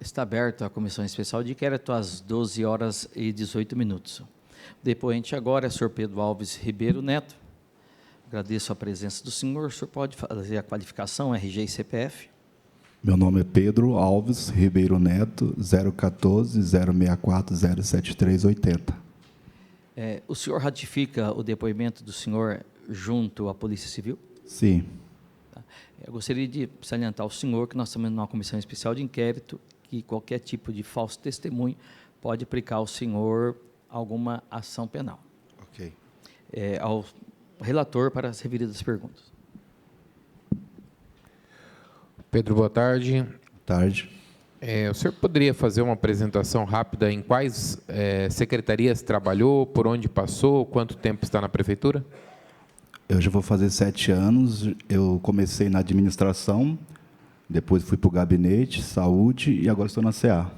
Está aberta a comissão especial de inquérito às 12 horas e 18 minutos. O depoente agora é o senhor Pedro Alves Ribeiro Neto. Agradeço a presença do senhor. O senhor pode fazer a qualificação, RG e CPF? Meu nome é Pedro Alves Ribeiro Neto, 014-064-07380. O senhor ratifica o depoimento do senhor junto à Polícia Civil? Sim. Eu gostaria de salientar ao senhor que nós estamos numa comissão especial de inquérito, que qualquer tipo de falso testemunho pode aplicar ao senhor alguma ação penal. Ok. Ao relator para as referidas perguntas. Pedro, boa tarde. Boa tarde. O senhor poderia fazer uma apresentação rápida em quais secretarias trabalhou, por onde passou, quanto tempo está na prefeitura? Eu já vou fazer 7 anos. Eu comecei na administração, depois fui para o gabinete, saúde e agora estou na CA.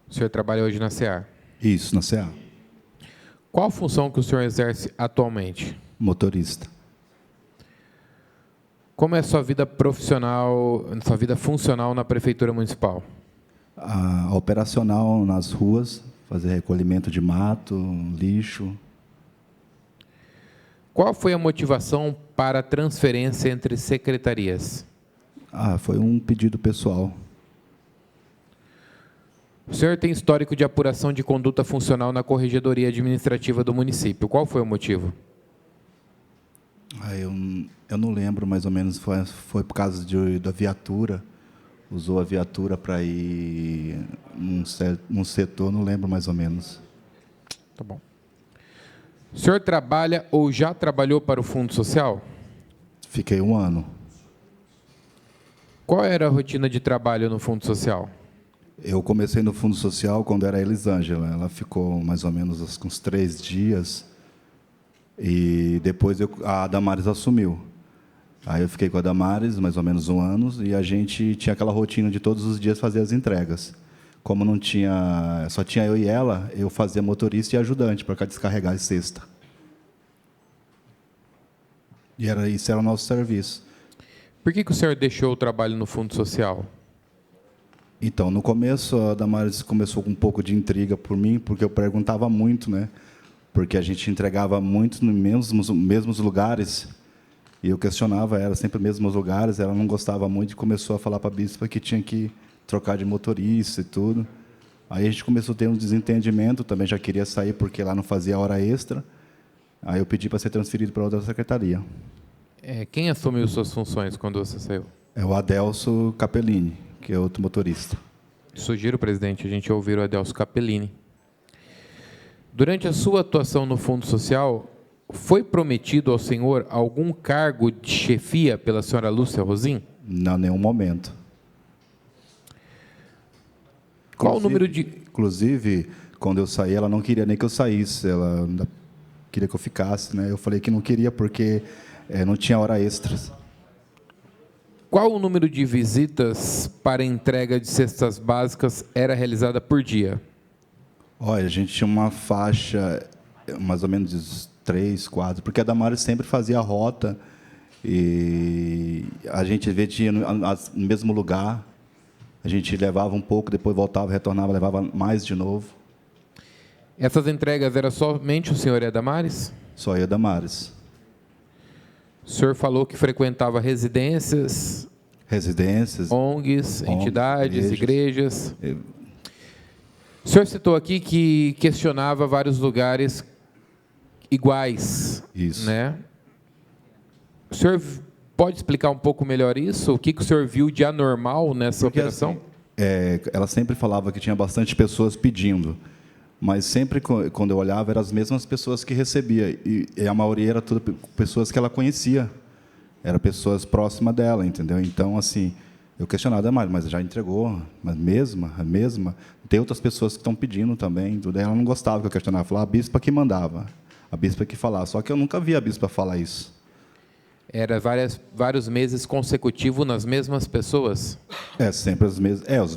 O senhor trabalha hoje na SEAR? Isso, na CA. Qual a função que o senhor exerce atualmente? Motorista. Como é a sua vida profissional, sua vida funcional na Prefeitura Municipal? A operacional nas ruas, fazer recolhimento de mato, lixo. Qual foi a motivação para a transferência entre secretarias? Foi um pedido pessoal. O senhor tem histórico de apuração de conduta funcional na Corregedoria Administrativa do município. Qual foi o motivo? Eu não lembro, mais ou menos, foi por causa da viatura. Usou a viatura para ir num setor, não lembro mais ou menos. Tá bom. O senhor trabalha ou já trabalhou para o Fundo Social? Fiquei 1 ano. Qual era a rotina de trabalho no Fundo Social? Eu comecei no Fundo Social quando era a Elisângela. Ela ficou mais ou menos uns 3 dias. E depois a Damares assumiu. Aí eu fiquei com a Damares mais ou menos 1 ano e a gente tinha aquela rotina de todos os dias fazer as entregas. Como não tinha, só tinha eu e ela, eu fazia motorista e ajudante para descarregar a cesta. E isso era o nosso serviço. Por que o senhor deixou o trabalho no Fundo Social? Então, no começo, a Damares começou com um pouco de intriga por mim, porque eu perguntava muito, né? Porque a gente entregava muito nos mesmos lugares, e eu questionava ela, sempre nos mesmos lugares, ela não gostava muito e começou a falar para a bispa que tinha que trocar de motorista e tudo. Aí a gente começou a ter um desentendimento, também já queria sair porque lá não fazia hora extra. Aí eu pedi para ser transferido para outra secretaria. Quem assumiu suas funções quando você saiu? É o Adelso Capellini, que é outro motorista. Sugiro, presidente, a gente ouvir o Adelso Capellini. Durante a sua atuação no Fundo Social, foi prometido ao senhor algum cargo de chefia pela senhora Lúcia Rosim? Não, nenhum momento. Qual o número de... Inclusive, quando eu saí, ela não queria nem que eu saísse, ela queria que eu ficasse, né? Eu falei que não queria porque não tinha hora extras. Qual o número de visitas para entrega de cestas básicas era realizada por dia? Olha, a gente tinha uma faixa, mais ou menos de 3, 4, porque a Damares sempre fazia a rota e a gente ia no mesmo lugar, a gente levava um pouco, depois voltava, retornava, levava mais de novo. Essas entregas eram somente o senhor e a Damares? Só eu e a Damares. O senhor falou que frequentava residências, ONGs, entidades, igrejas. O senhor citou aqui que questionava vários lugares iguais. Isso. Né? O senhor pode explicar um pouco melhor isso? O que o senhor viu de anormal nessa operação? Assim, ela sempre falava que tinha bastante pessoas pedindo, mas sempre quando eu olhava eram as mesmas pessoas que recebia e a maioria era tudo pessoas que ela conhecia, eram pessoas próximas dela, entendeu? Então assim, eu questionava, mas já entregou, a mesma, tem outras pessoas que estão pedindo também, tudo. Ela não gostava que eu questionava, falava a bispa que mandava, a bispa que falava, só que eu nunca vi a bispa falar isso. Era vários meses consecutivos nas mesmas pessoas? Sempre os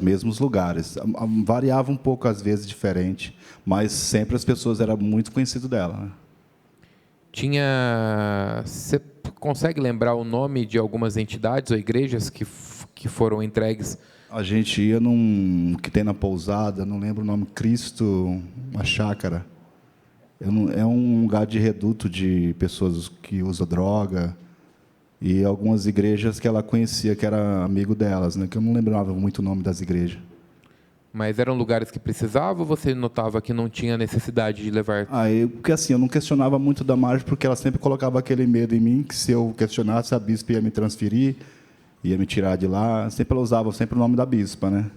mesmos lugares. Variava um pouco, às vezes, diferente, mas sempre as pessoas eram muito conhecidas dela. Né? Você consegue lembrar o nome de algumas entidades ou igrejas que foram entregues A gente ia num que tem na pousada, não lembro o nome, Cristo, uma chácara. É um lugar de reduto de pessoas que usam droga e algumas igrejas que ela conhecia, que era amigo delas, né? Que eu não lembrava muito o nome das igrejas. Mas eram lugares que precisavam ou você notava que não tinha necessidade de levar? Porque assim, eu não questionava muito da Marge, porque ela sempre colocava aquele medo em mim, que se eu questionasse, a bispa ia me transferir, ia me tirar de lá. Sempre ela usava sempre o nome da bispa, né?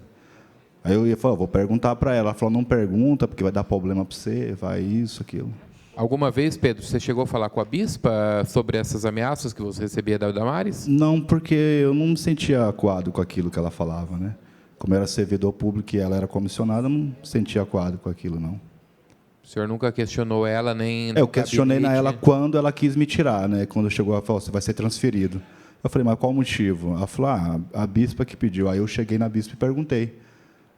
Aí eu ia falar, vou perguntar para ela. Ela falou, não pergunta, porque vai dar problema para você, vai isso, aquilo. Alguma vez, Pedro, você chegou a falar com a bispa sobre essas ameaças que você recebia da Damares? Não, porque eu não me sentia acuado com aquilo que ela falava, né? Como era servidor público e ela era comissionada, eu não me sentia acuado com aquilo, não. O senhor nunca questionou ela, nem... Eu questionei na ela quando ela quis me tirar, né? Quando chegou, ela falou, você vai ser transferido. Eu falei, mas qual o motivo? Ela falou, a bispa que pediu. Aí eu cheguei na bispa e perguntei.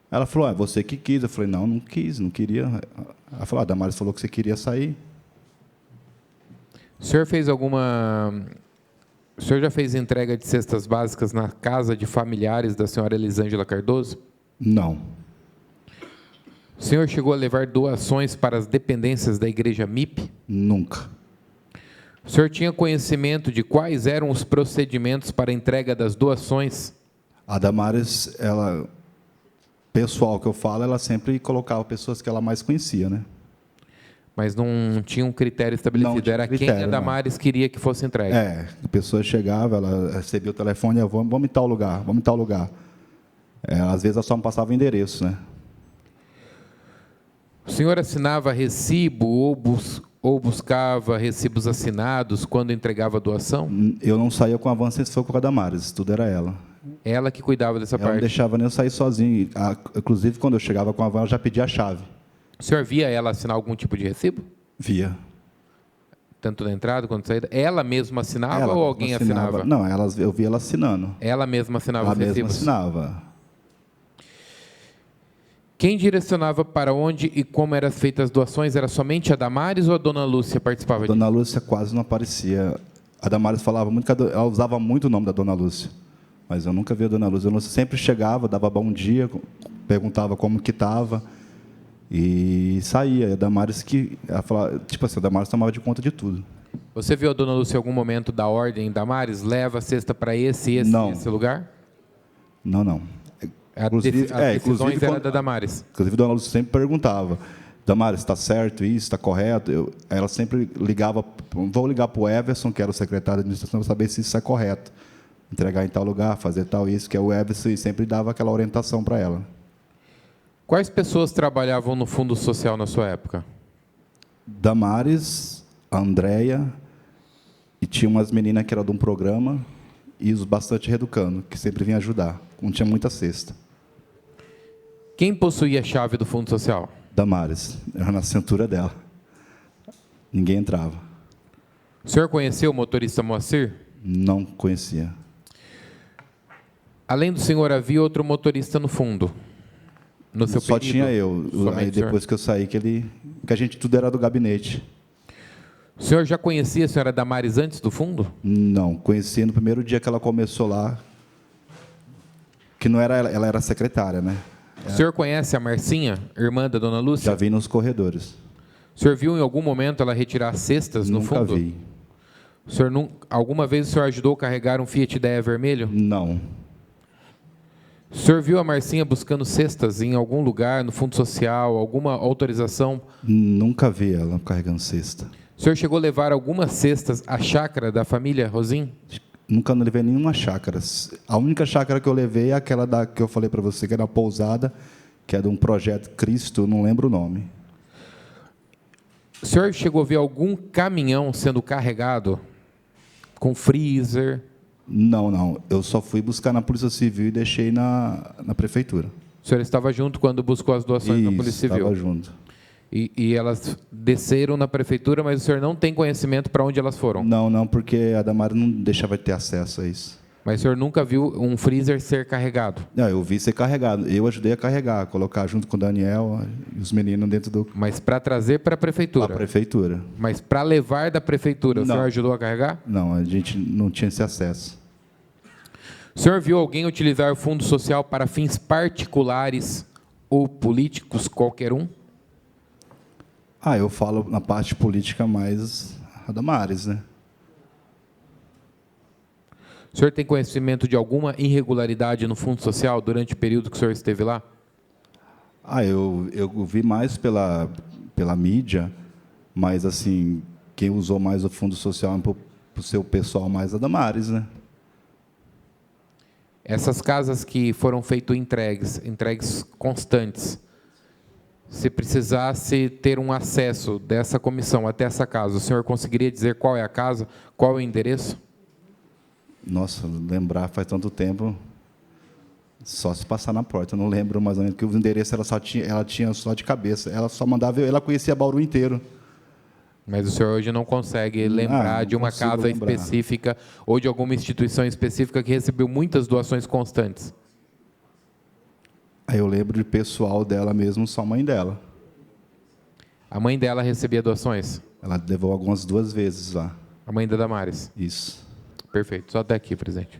Ela falou, é você que quis. Eu falei, não quis, não queria. Ela falou, a Damares falou que você queria sair. O senhor fez alguma... O senhor já fez entrega de cestas básicas na casa de familiares da senhora Elisângela Cardoso? Não. O senhor chegou a levar doações para as dependências da igreja MIP? Nunca. O senhor tinha conhecimento de quais eram os procedimentos para a entrega das doações? A Damares, ela, pessoal que eu falo, ela sempre colocava pessoas que ela mais conhecia, né? Mas não tinha um critério estabelecido, Não tinha era critério, quem a Damares queria que fosse entregue. A pessoa chegava, ela recebia o telefone, vamos em tal lugar, vamos em tal lugar. Às vezes ela só me passava o endereço, né? O senhor assinava recibo ou buscava recibos assinados quando entregava a doação? Eu não saía com avanço, se for com a Damares, tudo era ela. Ela que cuidava dessa Ela parte. não deixava nem eu sair sozinho. Inclusive, quando eu chegava com a van, eu já pedia a chave. O senhor via ela assinar algum tipo de recibo? Via. Tanto na entrada quanto na saída? Ela mesma assinava ou alguém assinava? Não, eu via ela assinando. Ela mesma assinava Ela os mesma recibos? assinava. Quem direcionava para onde e como eram feitas as doações? Era somente a Damares ou a dona Lúcia participava disso? Dona Lúcia quase não aparecia. A Damares falava muito, ela usava muito o nome da Dona Lúcia. Mas eu nunca vi a Dona Lúcia. A Dona Lúcia sempre chegava, dava bom dia, perguntava como que estava e saía. A Damares ela falava, tipo assim, a Damares tomava de conta de tudo. Você viu a dona Lúcia em algum momento da ordem Damares? Leva a cesta para esse lugar? Não. As decisões eram da Damares. Inclusive, a Dona Lúcia sempre perguntava, Damares, está certo isso, está correto? Ela sempre ligava, vou ligar para o Everson, que era o secretário de administração, para saber se isso é correto. Entregar em tal lugar, fazer tal isso, que é o Everson, e sempre dava aquela orientação para ela. Quais pessoas trabalhavam no Fundo Social na sua época? Damares, a Andréia, e tinha umas meninas que eram de um programa, e os bastante reeducando, que sempre vinham ajudar. Não tinha muita cesta. Quem possuía a chave do Fundo Social? Damares, era na cintura dela. Ninguém entrava. O senhor conheceu o motorista Moacir? Não conhecia. Além do senhor, havia outro motorista no fundo? No seu Só período? tinha eu. Aí depois que eu saí, que a gente tudo era do gabinete. O senhor já conhecia a senhora Damares antes do fundo? Não, conheci no primeiro dia que ela começou lá, que não era ela era secretária, né? O senhor conhece a Marcinha, irmã da dona Lúcia? Já vi nos corredores. O senhor viu em algum momento ela retirar cestas no fundo? Nunca vi. O senhor alguma vez o senhor ajudou a carregar um Fiat Idea vermelho? Não. O senhor viu a Marcinha buscando cestas em algum lugar, no Fundo Social, alguma autorização? Nunca vi ela carregando cesta. O senhor chegou a levar algumas cestas à chácara da família Rosim? Nunca não levei nenhuma chácara. A única chácara que eu levei é aquela que eu falei para você, que era a pousada, que é de um projeto Cristo, não lembro o nome. O senhor chegou a ver algum caminhão sendo carregado com freezer? Não. Eu só fui buscar na Polícia Civil e deixei na prefeitura. O senhor estava junto quando buscou as doações na Polícia Civil? Estava junto. E elas desceram na prefeitura, mas o senhor não tem conhecimento para onde elas foram? Não, porque a Damares não deixava de ter acesso a isso. Mas o senhor nunca viu um freezer ser carregado? Não, eu vi ser carregado. Eu ajudei a carregar, colocar junto com o Daniel e os meninos dentro do... Mas para trazer para a prefeitura? Para a prefeitura. Mas para levar da prefeitura, o senhor ajudou a carregar? Não, a gente não tinha esse acesso. O senhor viu alguém utilizar o fundo social para fins particulares ou políticos, qualquer um? Eu falo na parte política mais a Damares, né? O senhor tem conhecimento de alguma irregularidade no fundo social durante o período que o senhor esteve lá? Eu vi mais pela mídia, mas, assim, quem usou mais o fundo social para o seu pessoal mais a Damares, né? Essas casas que foram feitas entregues constantes, se precisasse ter um acesso dessa comissão até essa casa, o senhor conseguiria dizer qual é a casa, qual é o endereço? Nossa, lembrar faz tanto tempo, só se passar na porta, eu não lembro mais ou menos, que o endereço ela tinha só de cabeça, ela só mandava, ela conhecia Bauru inteiro. Mas o senhor hoje não consegue lembrar de uma casa específica ou de alguma instituição específica que recebeu muitas doações constantes? Aí eu lembro de pessoal dela mesmo, só a mãe dela. A mãe dela recebia doações? Ela levou algumas 2 vezes lá. A mãe da Damares? Isso. Perfeito. Só até aqui, presidente.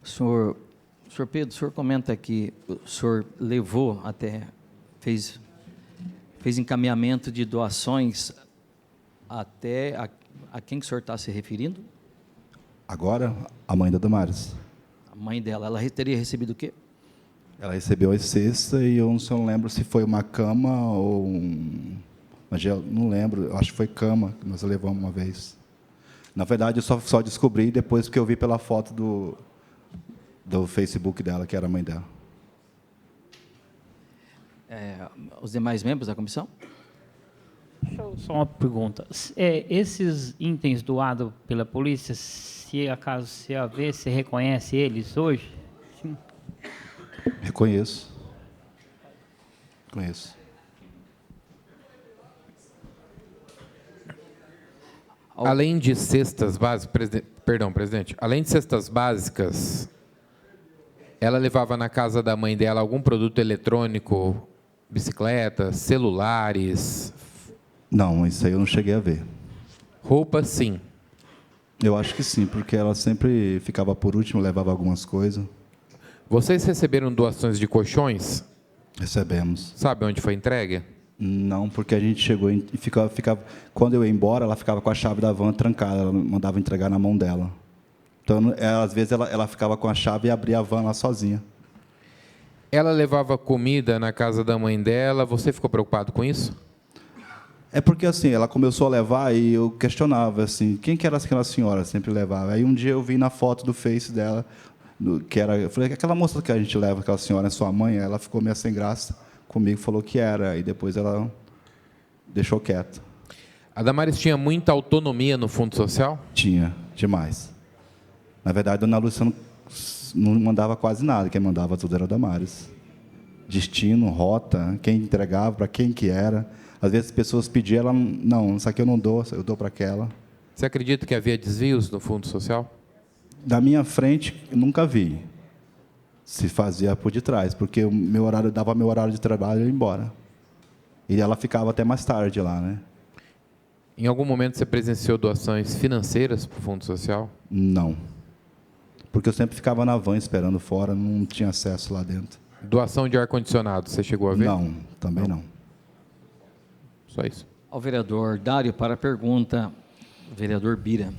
Senhor Pedro, o senhor comenta que o senhor levou até, fez encaminhamento de doações até a quem que o senhor está se referindo? Agora, a mãe da Damares. A mãe dela, ela teria recebido o quê? Ela recebeu a cesta e eu não lembro se foi uma cama ou mas eu não lembro, eu acho que foi cama que nós levamos uma vez. Na verdade, eu só descobri depois que eu vi pela foto do Facebook dela, que era a mãe dela. Os demais membros da comissão? Só uma pergunta. Esses itens doados pela polícia, se acaso você haver, você reconhece eles hoje? Sim. Reconheço. Conheço. Além de cestas básicas, presidente, além de cestas básicas, ela levava na casa da mãe dela algum produto eletrônico, bicicletas, celulares? Não, isso aí eu não cheguei a ver. Roupa, sim. Eu acho que sim, porque ela sempre ficava por último, levava algumas coisas. Vocês receberam doações de colchões? Recebemos. Sabe onde foi entregue? Não, porque a gente chegou e ficava, quando eu ia embora, ela ficava com a chave da van trancada, ela mandava entregar na mão dela. Então, às vezes, ela ficava com a chave e abria a van lá sozinha. Ela levava comida na casa da mãe dela, você ficou preocupado com isso? É porque, assim, ela começou a levar e eu questionava, assim, quem que era aquela senhora? Sempre levava. Aí, um dia, eu vi na foto do Face dela, eu falei, aquela moça que a gente leva, aquela senhora é sua mãe? Ela ficou meio sem graça comigo, falou que era, e depois ela deixou quieto. A Damares tinha muita autonomia no Fundo Social? Tinha, demais. Na verdade, a dona Lúcia não mandava quase nada, quem mandava tudo era a Damares. Destino, rota, quem entregava, para quem que era. Às vezes as pessoas pediam, ela, não, isso aqui eu não dou, eu dou para aquela. Você acredita que havia desvios no Fundo Social? Da minha frente, eu nunca vi. Se fazia por detrás, porque dava meu horário de trabalho e ia embora. E ela ficava até mais tarde lá, né? Em algum momento você presenciou doações financeiras para o Fundo Social? Não. Porque eu sempre ficava na van esperando fora, não tinha acesso lá dentro. Doação de ar-condicionado, você chegou a ver? Não, também não. Só isso. Ao vereador Dário, para a pergunta, vereador Bira.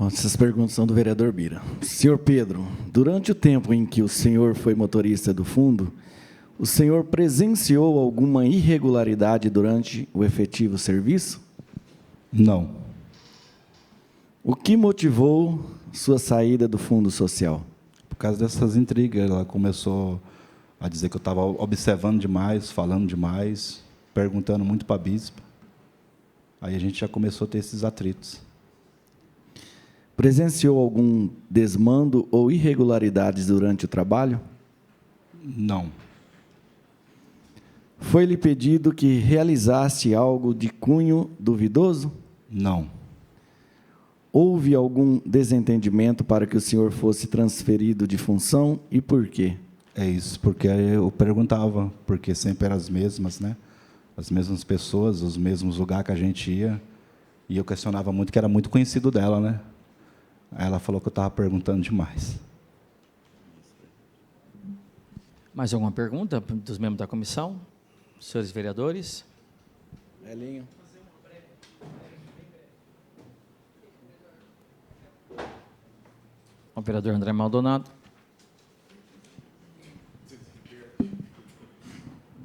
Essas perguntas são do vereador Bira. Senhor Pedro, durante o tempo em que o senhor foi motorista do fundo, o senhor presenciou alguma irregularidade durante o efetivo serviço? Não. O que motivou sua saída do Fundo Social? Por causa dessas intrigas, ela começou a dizer que eu estava observando demais, falando demais, perguntando muito para a bispa. Aí a gente já começou a ter esses atritos. Presenciou algum desmando ou irregularidades durante o trabalho? Não. Foi-lhe pedido que realizasse algo de cunho duvidoso? Não. houve algum desentendimento para que o senhor fosse transferido de função e por quê? É isso, porque eu perguntava, porque sempre eram as mesmas, né? As mesmas pessoas, os mesmos lugares que a gente ia. E eu questionava muito, que era muito conhecido dela, né? Aí ela falou que eu estava perguntando demais. Mais alguma pergunta dos membros da comissão? Senhores vereadores? Elinho. O vereador André Maldonado.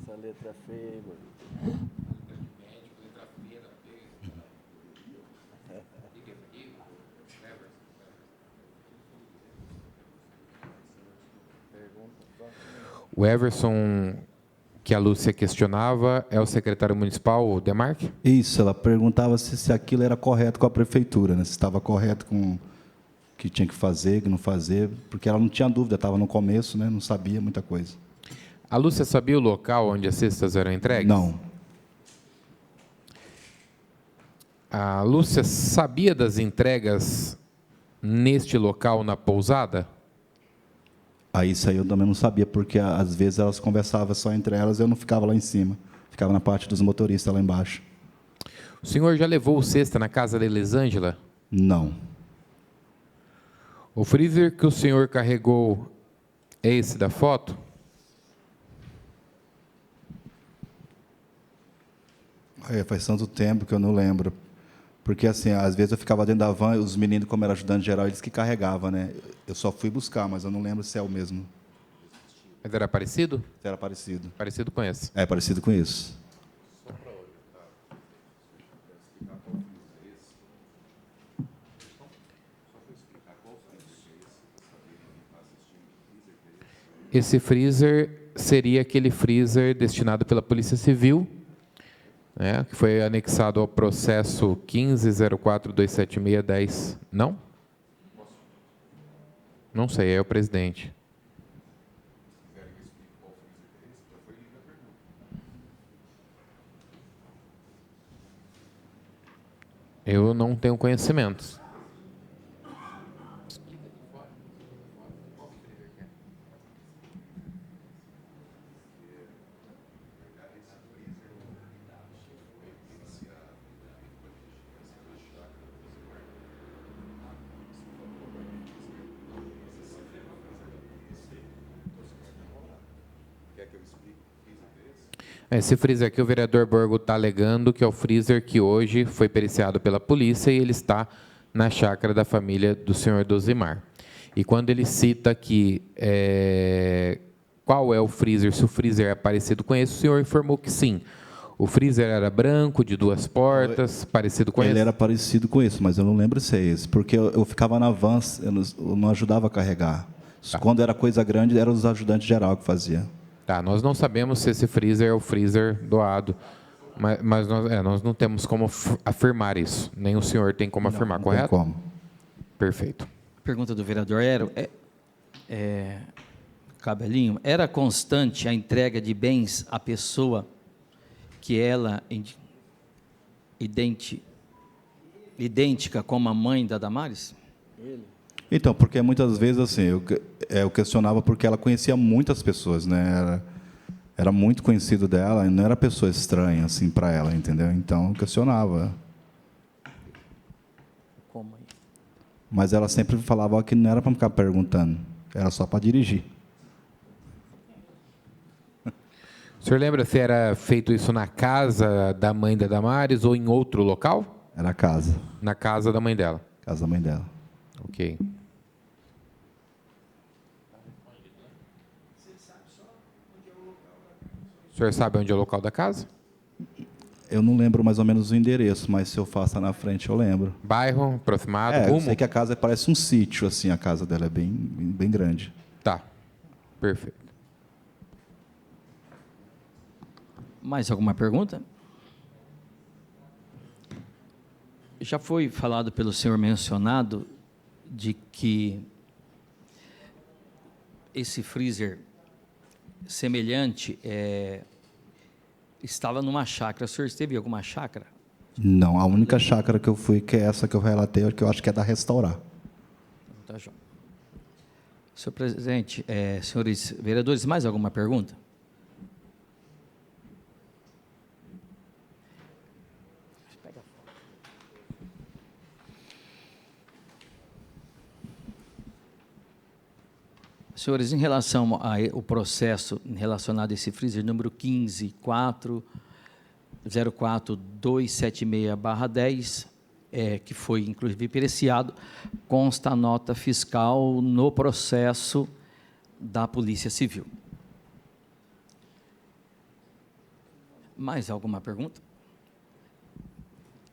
Essa letra feia, O Everson, que a Lúcia questionava, é o secretário municipal, o Demarque? Isso, ela perguntava se aquilo era correto com a prefeitura, né? Se estava correto com o que tinha que fazer, que não fazer, porque ela não tinha dúvida, estava no começo, né? Não sabia muita coisa. A Lúcia sabia o local onde as cestas eram entregues? Não. A Lúcia sabia das entregas neste local, na pousada? Aí isso aí eu também não sabia, porque às vezes elas conversavam só entre elas e eu não ficava lá em cima. Ficava na parte dos motoristas lá embaixo. O senhor já levou o cesta na casa da Elisângela? Não. O freezer que o senhor carregou é esse da foto? Faz tanto tempo que eu não lembro. Porque, assim, às vezes eu ficava dentro da van, e os meninos, como era ajudante geral, eles que carregavam, né? Eu só fui buscar, mas eu não lembro se é o mesmo. Mas era parecido? Se era parecido. Parecido com esse. É parecido com isso. Esse freezer seria aquele freezer destinado pela Polícia Civil, né, que foi anexado ao processo 15.04.27610. Não? Não sei, é o presidente. Eu não tenho conhecimentos. Esse freezer aqui, o vereador Borgo está alegando que é o freezer que hoje foi periciado pela polícia e ele está na chácara da família do senhor Dozimar. E quando ele cita aqui qual é o freezer, se o freezer é parecido com esse, o senhor informou que sim. O freezer era branco, de 2 portas, parecido com esse? Ele era parecido com esse, mas eu não lembro se é esse. Porque eu ficava na van, eu não ajudava a carregar. Tá. Quando era coisa grande, eram os ajudantes geral que faziam. Tá, nós não sabemos se esse freezer é o freezer doado, mas nós não temos como afirmar isso. Nem o senhor tem como afirmar, não correto? Tem como. Perfeito. Pergunta do vereador Ero. Cabelinho, era constante a entrega de bens à pessoa que ela idêntica como a mãe da Damares? Então, porque muitas vezes, assim, eu questionava porque ela conhecia muitas pessoas, né? Era muito conhecido dela, e não era pessoa estranha, assim, para ela, entendeu? Então, eu questionava. Como aí? Mas ela sempre falava que não era para ficar perguntando, era só para dirigir. O senhor lembra se era feito isso na casa da mãe da Damares ou em outro local? Era a casa, Na casa da mãe dela. casa da mãe dela. Ok. O senhor sabe onde é o local da casa? Eu não lembro mais ou menos o endereço, mas se eu faço na frente, eu lembro. Bairro aproximado, Eu rumo? sei que a casa parece um sítio, assim, a casa dela é bem grande. Tá. Perfeito. Mais alguma pergunta? Já foi falado pelo senhor mencionado de que esse freezer semelhante estava numa chácara. O senhor esteve em alguma chácara? Não, a única chácara que eu fui, que é essa que eu relatei, que eu acho que é da Restaurar. Tá, João. Senhor presidente, senhores vereadores, mais alguma pergunta? Senhores, em relação ao processo relacionado a esse freezer número 15.404.276/10, que foi inclusive periciado, consta a nota fiscal no processo da Polícia Civil. Mais alguma pergunta?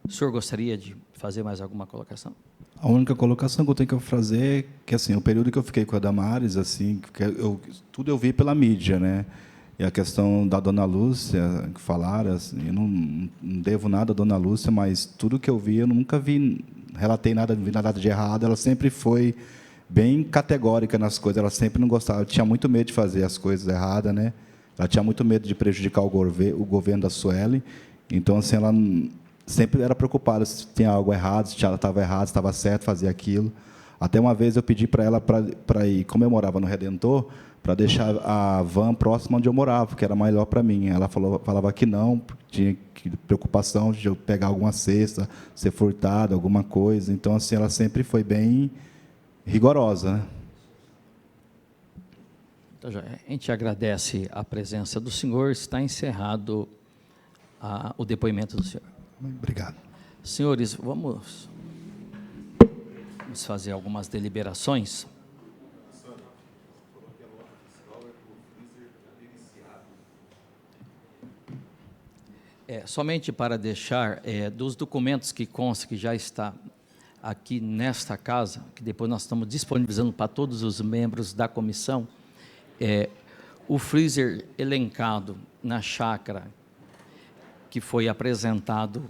O senhor gostaria de fazer mais alguma colocação? A única colocação que eu tenho que fazer é que, assim, o período que eu fiquei com a Damares, assim, tudo eu vi pela mídia, né? E a questão da Dona Lúcia, que falaram, assim, eu não devo nada à Dona Lúcia, mas tudo que eu vi, eu nunca relatei nada, não vi nada de errado. Ela sempre foi bem categórica nas coisas, ela sempre não gostava, tinha muito medo de fazer as coisas erradas, né? Ela tinha muito medo de prejudicar o governo da Sueli. Então, assim, ela sempre era preocupada se tinha algo errado, se ela estava errada, se estava certo, fazer aquilo. Até uma vez eu pedi para ela para ir, como eu morava no Redentor, para deixar a van próxima onde eu morava, que era melhor para mim. Ela falava que não, tinha preocupação de eu pegar alguma cesta, ser furtada, alguma coisa. Então, assim, ela sempre foi bem rigorosa, né? Então, a gente agradece a presença do senhor, está encerrado o depoimento do senhor. Obrigado. Senhores, vamos fazer algumas deliberações. Somente para deixar dos documentos que consta que já está aqui nesta casa, que depois nós estamos disponibilizando para todos os membros da comissão, o freezer elencado na chácara que foi apresentado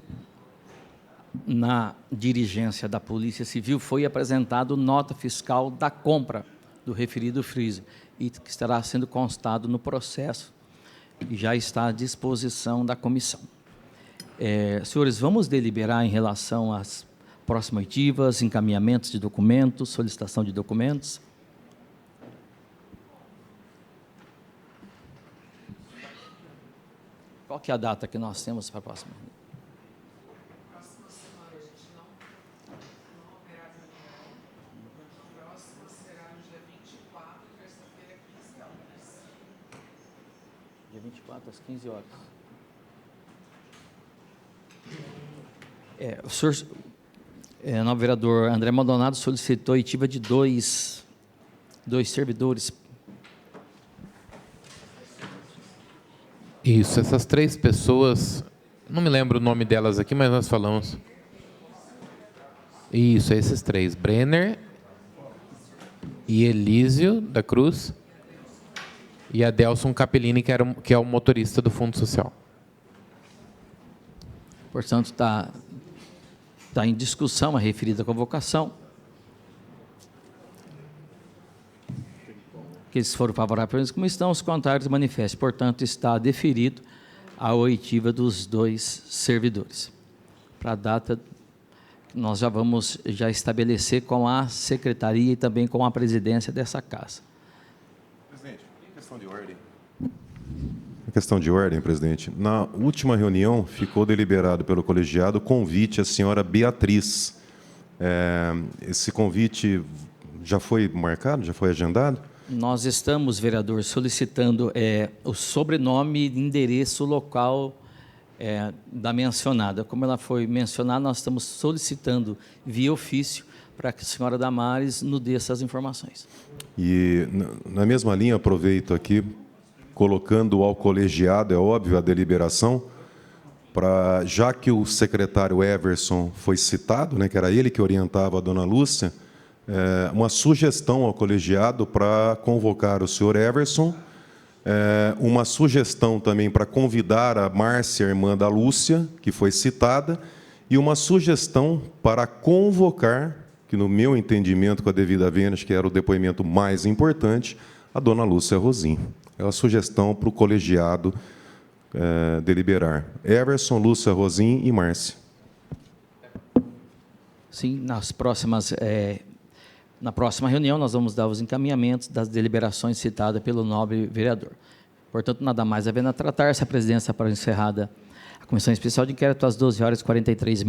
na dirigência da Polícia Civil, foi apresentado nota fiscal da compra do referido freezer, e que estará sendo constado no processo, e já está à disposição da comissão. Senhores, vamos deliberar em relação às próximas oitivas, encaminhamentos de documentos, solicitação de documentos. Qual que é a data que nós temos para a próxima? Próxima semana a gente não haverá reunião. A próxima será no dia 24, terça-feira, 15 horas. Dia 24, às 15 horas. O senhor, novo vereador André Maldonado solicitou a oitiva de dois servidores. Isso, essas 3 pessoas, não me lembro o nome delas aqui, mas nós falamos. Isso, esses 3, Brenner e Elísio da Cruz e Adelson Capellini, que é o motorista do Fundo Social. Portanto, está em discussão a referida convocação. Aqueles que foram favoráveis como estão, os contrários manifestem. Portanto, está deferido a oitiva dos 2 servidores. Para a data, nós já vamos estabelecer com a secretaria e também com a presidência dessa casa. Presidente, questão de ordem. Questão de ordem, presidente. Na última reunião, ficou deliberado pelo colegiado o convite à senhora Beatriz. Esse convite já foi marcado, já foi agendado? Nós estamos, vereador, solicitando o sobrenome e endereço local da mencionada. Como ela foi mencionada, nós estamos solicitando via ofício para que a senhora Damares nos dê essas informações. E, na mesma linha, aproveito aqui, colocando ao colegiado, é óbvio, a deliberação, já que o secretário Everson foi citado, né, que era ele que orientava a dona Lúcia, uma sugestão ao colegiado para convocar o senhor Everson, uma sugestão também para convidar a Márcia, irmã da Lúcia, que foi citada, e uma sugestão para convocar, que no meu entendimento, com a devida vênia, que era o depoimento mais importante, a dona Lúcia Rosim. É uma sugestão para o colegiado deliberar. Everson, Lúcia Rosim e Márcia. Sim, na próxima reunião nós vamos dar os encaminhamentos das deliberações citadas pelo nobre vereador. Portanto, nada mais havendo a tratar, essa presidência para encerrada a Comissão Especial de Inquérito às 12h43.